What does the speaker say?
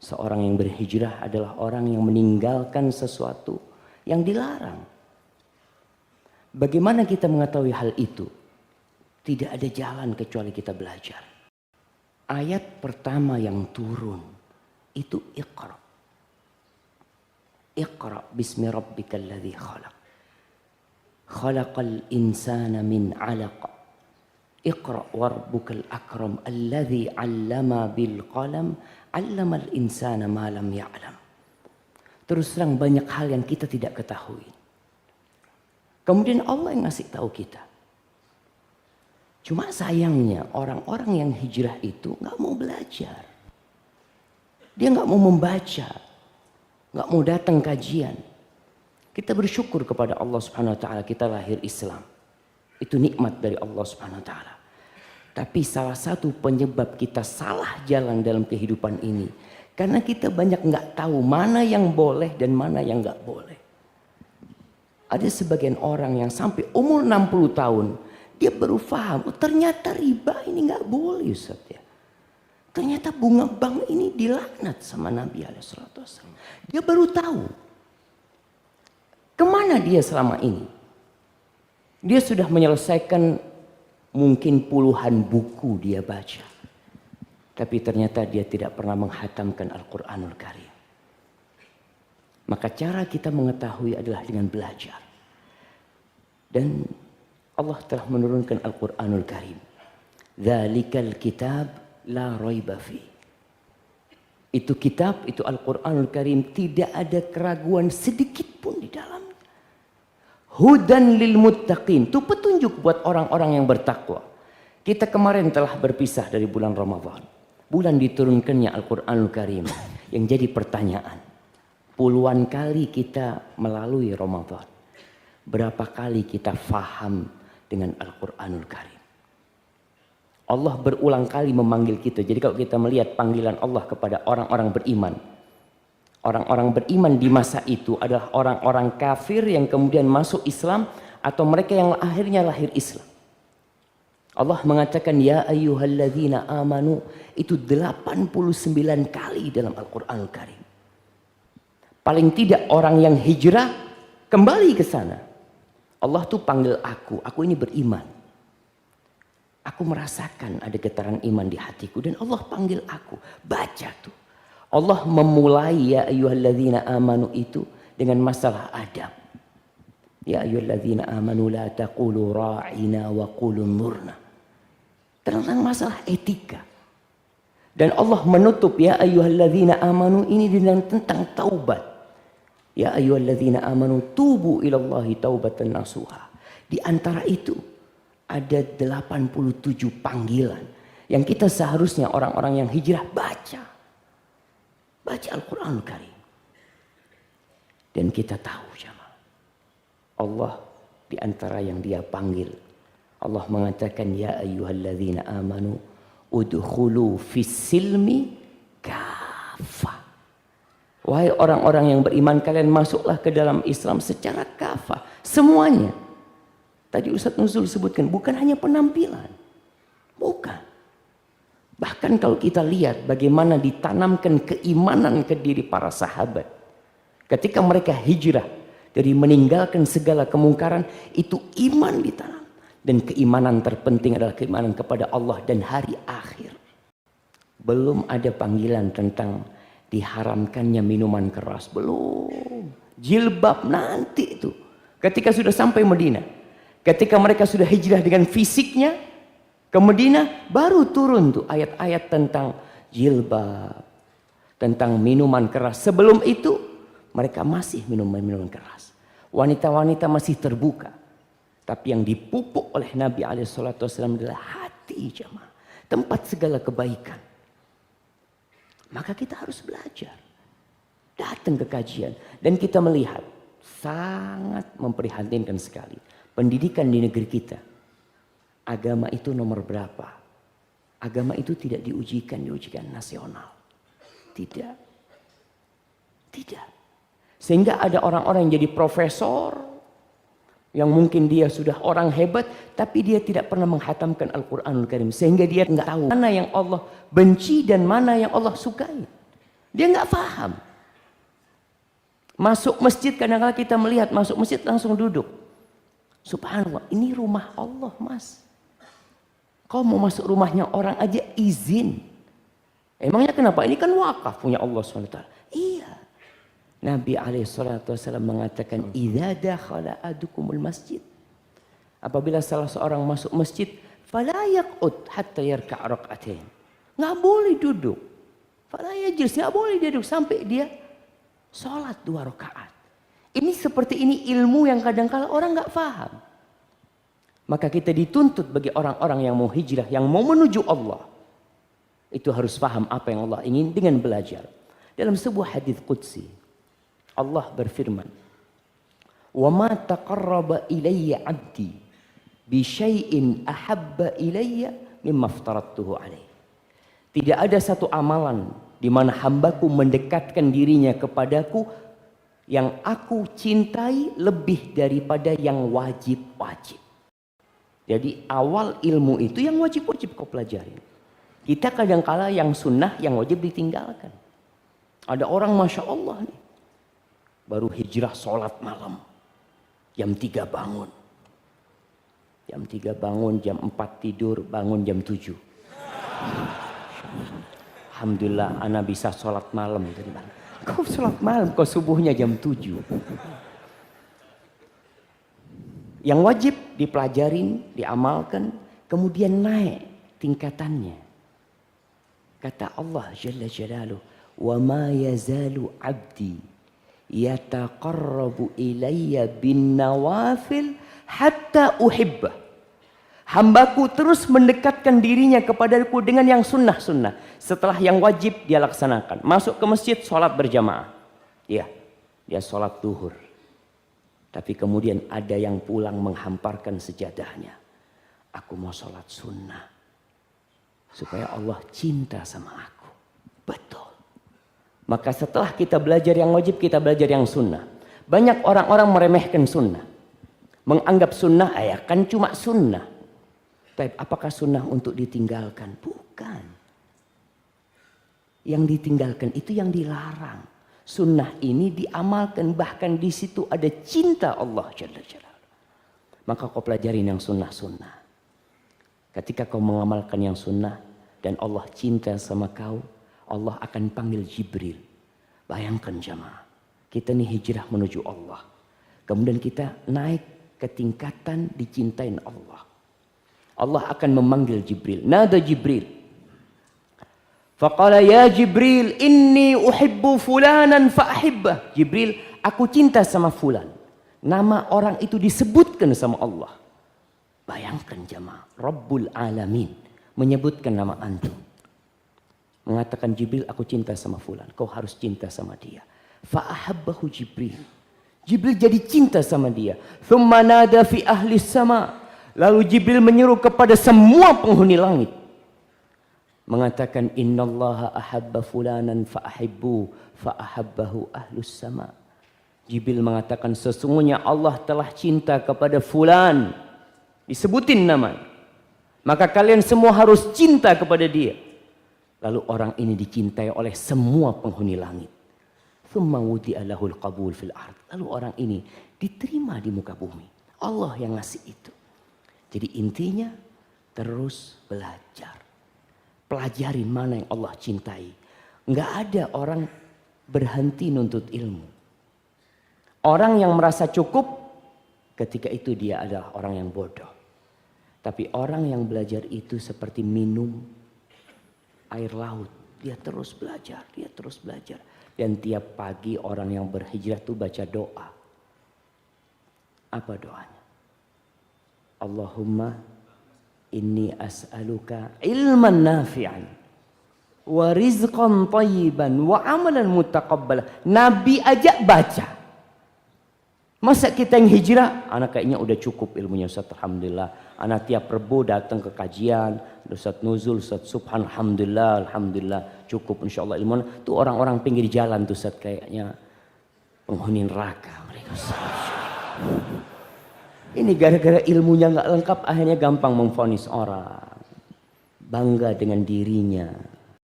Seorang yang berhijrah adalah orang yang meninggalkan sesuatu yang dilarang. Bagaimana kita mengetahui hal itu? Tidak ada jalan kecuali kita belajar. Ayat pertama yang turun itu Iqra. Iqra bismi rabbikal ladzi khalaq. Khalaqal insana min 'alaq. Iqra warabbukal akram alladzi 'allama bil qalam 'allamal insana ma lam ya'lam. Terus terang banyak hal yang kita tidak ketahui. Kemudian Allah yang ngasih tahu kita. Cuma sayangnya orang-orang yang hijrah itu nggak mau belajar. Dia nggak mau membaca, nggak mau datang kajian. Kita bersyukur kepada Allah Subhanahu Wa Taala kita lahir Islam. Itu nikmat dari Allah Subhanahu Wa Taala. Tapi salah satu penyebab kita salah jalan dalam kehidupan ini, karena kita banyak nggak tahu mana yang boleh dan mana yang nggak boleh. Ada sebagian orang yang sampai umur 60 tahun dia baru paham, oh, ternyata riba ini nggak boleh Ustaz ya. Ternyata bunga bank ini dilaknat sama Nabi SAW. Dia baru tahu. Kemana dia selama ini? Dia sudah menyelesaikan mungkin puluhan buku dia baca. Tapi ternyata dia tidak pernah menghatamkan Al-Quranul Karim. Maka cara kita mengetahui adalah dengan belajar. Dan Allah telah menurunkan Al-Quranul Karim. Dzalikal kitab la raiba fi. Itu kitab, itu Al-Quranul Karim, tidak ada keraguan sedikit pun di dalamnya. Hudan lil muttaqin, itu petunjuk buat orang-orang yang bertakwa. Kita kemarin telah berpisah dari bulan Ramadan. Bulan diturunkannya Al-Quranul Karim. Yang jadi pertanyaan, puluhan kali kita melalui Ramadan. Berapa kali kita faham dengan Al-Quranul Karim? Allah berulang kali memanggil kita. Jadi kalau kita melihat panggilan Allah kepada orang-orang beriman. Orang-orang beriman di masa itu adalah orang-orang kafir yang kemudian masuk Islam. Atau mereka yang akhirnya lahir Islam. Allah mengatakan ya ayyuhalladzina amanu. Itu 89 kali dalam Al-Quranul Karim. Paling tidak orang yang hijrah kembali ke sana. Allah tuh panggil aku ini beriman. Aku merasakan ada getaran iman di hatiku dan Allah panggil aku. Baca tuh. Allah memulai ya ayyuhalladzina amanu itu dengan masalah adab. Ya ayyuhalladzina amanu la taqulu ra'ina wa qulu nurna. Tentang masalah etika. Dan Allah menutup ya ayyuhalladzina amanu ini dengan tentang taubat. Ya ayyuhalladzina amanu tubu ilallahi taubatan nasuha. Di antara itu ada 87 panggilan yang kita seharusnya orang-orang yang hijrah baca. Baca Al-Quranul Karim. Dan kita tahu jemaah. Allah di antara yang dia panggil. Allah mengatakan ya ayyuhalladzina amanu udkhulu fis silmi kafah. Wahai orang-orang yang beriman, kalian masuklah ke dalam Islam secara kafah. Semuanya. Tadi Ustaz Nuzul sebutkan, bukan hanya penampilan. Bukan. Bahkan kalau kita lihat bagaimana ditanamkan keimanan ke diri para sahabat. Ketika mereka hijrah dari meninggalkan segala kemungkaran, itu iman ditanam. Dan keimanan terpenting adalah keimanan kepada Allah dan hari akhir. Belum ada panggilan tentang diharamkannya minuman keras. Belum. Jilbab nanti itu. Ketika sudah sampai Madinah. Ketika mereka sudah hijrah dengan fisiknya ke Madinah, baru turun tuh ayat-ayat tentang jilbab. Tentang minuman keras. Sebelum itu mereka masih minuman keras. Wanita-wanita masih terbuka. Tapi yang dipupuk oleh Nabi SAW adalah hati jemaah. Tempat segala kebaikan. Maka kita harus belajar. Datang ke kajian. Dan kita melihat. Sangat memprihatinkan sekali. Pendidikan di negeri kita. Agama itu nomor berapa? Agama itu tidak diujikan nasional. Tidak. Tidak. Sehingga ada orang-orang yang jadi profesor. Yang mungkin dia sudah orang hebat. Tapi dia tidak pernah menghatamkan Al-Quranul Karim. Sehingga dia nggak tahu mana yang Allah benci dan mana yang Allah sukai. Dia nggak paham. Masuk masjid kadang-kadang kita melihat masuk masjid langsung duduk. Subhanallah, ini rumah Allah, Mas. Kau mau masuk rumahnya orang aja izin. Emangnya kenapa? Ini kan wakaf punya Allah SWT. Iya. Nabi SAW mengatakan, "Idza dakhala ahadukumul masjid." Apabila salah seorang masuk masjid, fala yaq'ud hatta yarka' rak'atain. Enggak boleh duduk. Fala yajlis, enggak boleh duduk sampai dia sholat 2 rakaat. Ini seperti ini ilmu yang kadang-kala orang nggak paham. Maka kita dituntut bagi orang-orang yang mau hijrah, yang mau menuju Allah. Itu harus paham apa yang Allah ingin dengan belajar. Dalam sebuah hadis qudsi, Allah berfirman, "Wa ma taqarraba ilayya 'abdi bi syai'in ahabba ilayya mimma aftaradtuhu alaihi." Tidak ada satu amalan di mana hambaku mendekatkan dirinya kepadaku yang aku cintai lebih daripada yang wajib-wajib. Jadi awal ilmu itu yang wajib-wajib kau pelajari. Kita kadang-kala yang sunnah, yang wajib ditinggalkan. Ada orang Masya Allah nih, baru hijrah sholat malam. Jam 3 bangun. Jam 3 bangun, jam 4 tidur, bangun jam 7. Alhamdulillah anak bisa sholat malam. Kau sholat malam, kau subuhnya jam 7. Yang wajib dipelajarin, diamalkan, kemudian naik tingkatannya. Kata Allah Jalla Jalaluh, "Wa ma yazalu 'abdi yataqarrabu ilayya bin nawafil hatta uhibbah." Hambaku terus mendekatkan dirinya kepadaku dengan yang sunnah-sunnah. Setelah yang wajib dia laksanakan. Masuk ke masjid, sholat berjamaah. Ya, dia sholat duhur. Tapi kemudian ada yang pulang menghamparkan sejadahnya. Aku mau sholat sunnah. Supaya Allah cinta sama aku. Betul. Maka setelah kita belajar yang wajib, kita belajar yang sunnah. Banyak orang-orang meremehkan sunnah. Menganggap sunnah, ya kan cuma sunnah. Tapi apakah sunnah untuk ditinggalkan? Bukan. Yang ditinggalkan itu yang dilarang. Sunnah ini diamalkan, bahkan di situ ada cinta Allah Jalla Jalaluhu. Maka kau pelajarin yang sunnah-sunnah. Ketika kau mengamalkan yang sunnah dan Allah cinta sama kau, Allah akan panggil Jibril. Bayangkan jamaah, kita nih hijrah menuju Allah. Kemudian kita naik ke tingkatan dicintain Allah. Allah akan memanggil Jibril. Nada Jibril. Faqala ya Jibril inni uhibbu fulanan fa'ahibbah. Jibril, aku cinta sama fulan. Nama orang itu disebutkan sama Allah. Bayangkan jamaah, Rabbul Alamin menyebutkan nama antum. Mengatakan Jibril, aku cinta sama fulan. Kau harus cinta sama dia. Fa'ahabbahu Jibril. Jibril jadi cinta sama dia. Thumma nada fi ahli sama. Lalu Jibril menyeru kepada semua penghuni langit. Mengatakan innallaha ahabba fulanan fa'ahibbu fa'ahabbahu ahlus sama. Jibril mengatakan sesungguhnya Allah telah cinta kepada fulan. Disebutin nama. Maka kalian semua harus cinta kepada dia. Lalu orang ini dicintai oleh semua penghuni langit. Thumma wudi'a lahul qabul fil ard. Lalu orang ini diterima di muka bumi. Allah yang ngasih itu. Jadi intinya terus belajar. Pelajarin mana yang Allah cintai. Enggak ada orang berhenti nuntut ilmu. Orang yang merasa cukup ketika itu dia adalah orang yang bodoh. Tapi orang yang belajar itu seperti minum air laut. Dia terus belajar, dia terus belajar. Dan tiap pagi orang yang berhijrah itu baca doa. Apa doanya? Allahumma inni as'aluka ilman nafi'an wa rizqan tayyiban wa amalan mutaqabbala. Nabi aja baca. Masa kita yang hijrah? Anak kayaknya udah cukup ilmunya Ustaz, alhamdulillah. Anak tiap Rebo datang ke kajian, Ustaz nuzul, Ustaz subhan, alhamdulillah, alhamdulillah, cukup insyaallah ilmu. Tuh orang-orang pinggir jalan tuh Ustaz kayaknya penghuni neraka mereka. Ini gara-gara ilmunya nggak lengkap, akhirnya gampang memvonis orang. Bangga dengan dirinya.